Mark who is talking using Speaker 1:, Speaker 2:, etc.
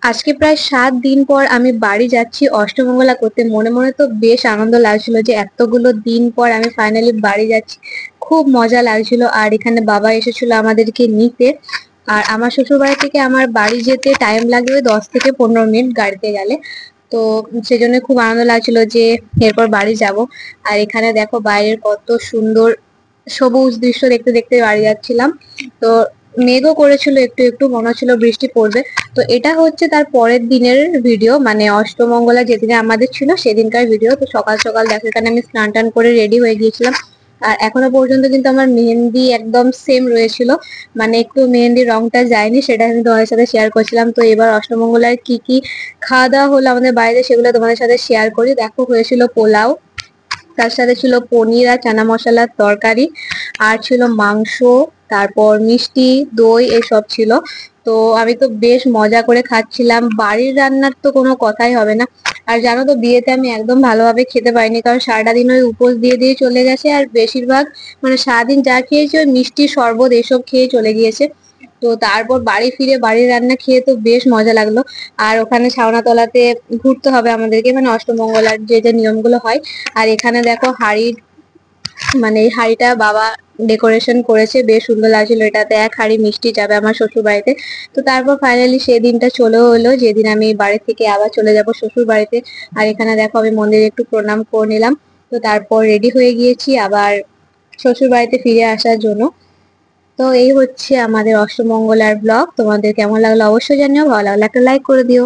Speaker 1: আজকে প্রায় 7 দিন পর আমি বাড়ি যাচ্ছি অষ্টমঙ্গলা করতে। মনে মনে তো বেশ আনন্দ লাগছিল যে এতগুলো দিন পর আমি ফাইনালি বাড়ি যাচ্ছি। খুব মজা লাগছিল। আর এখানে বাবা এসেছিল আমাদেরকে নিতে। আর আমার শ্বশুর বাড়ি থেকে আমার বাড়ি যেতে টাইম লাগবে 10 থেকে 15 মিনিট গাড়িতে গেলে। তো সেজন্য খুব আনন্দ লাগছিল যে এরপর বাড়ি যাব। আর এখানে দেখো বাইরের কত সুন্দর সবুজ দৃশ্য দেখতে দেখতে বাড়ি যাচ্ছিলাম। তো মেঘও করেছিল, একটু একটু মনে হচ্ছিল বৃষ্টি পড়বে। তো এটা হচ্ছে তার পরের দিনের ভিডিও, মানে অষ্টমঙ্গলা যেদিনে আমাদের ছিল সেদিনকার ভিডিও। তো সকাল সকাল দেখো এখানে আমি স্নান টান করে রেডি হয়ে গিয়েছিলাম। আর এখনো পর্যন্ত কিন্তু আমার মেহেন্দি একদম সেম রয়েছিল, মানে একটু মেহেন্দির রংটা যায়নি, সেটা আমি তোমাদের সাথে শেয়ার করছিলাম। তো এবার অষ্টমঙ্গলার কি কি খাওয়া দাওয়া হলো আমাদের বাইরে সেগুলো তোমাদের সাথে শেয়ার করি। দেখো হয়েছিল পোলাও, তার সাথে ছিল পনির আর চানা মশলার তরকারি, আর ছিল মাংস, তারপর মিষ্টি, দই এসব ছিল। তো আমি তো বেশ মজা করে খাচ্ছিলাম। বাড়ির রান্নার তো কোনো কথাই হবে না। আর জানো তো বিয়েতে আমি একদম ভালোভাবে খেতে পারিনি, কারণ সারাটা দিন ওই উপোস দিয়ে দিয়ে চলে গেছে। আর বেশিরভাগ মানে সারাদিন যা খেয়েছি ওই মিষ্টি শরবত এসব খেয়ে চলে গিয়েছে। তো তারপর বাড়ি ফিরে বাড়ির রান্না খেয়ে তো বেশ মজা লাগলো। আর ওখানে ছাউনাতলাতে ঘুরতে হবে আমাদেরকে, মানে অষ্টমঙ্গলার যে যে নিয়মগুলো হয়। আর এখানে দেখো হাড়ির, মানে এই হাড়িটা বাবা ডেকোরেশন করেছে, বেশ সুন্দর লাগছিল। এটাতে 1 হাড়ি মিষ্টি যাবে আমার শ্বশুর বাড়িতে। তো তারপর ফাইনালি সেই দিনটা চলেও হলো যেদিন আমি বাড়ি থেকে আবার চলে যাব শ্বশুর বাড়িতে। আর এখানে দেখো আমি মন্দিরে একটু প্রণাম করে নিলাম। তো তারপর রেডি হয়ে গিয়েছি আবার শ্বশুর বাড়িতে ফিরে আসার জন্য। তো এই হচ্ছে আমাদের অষ্টমঙ্গলার ব্লগ। তোমাদের কেমন লাগলো অবশ্যই জানিও, ভালো লাগলে একটা লাইক করে দিও।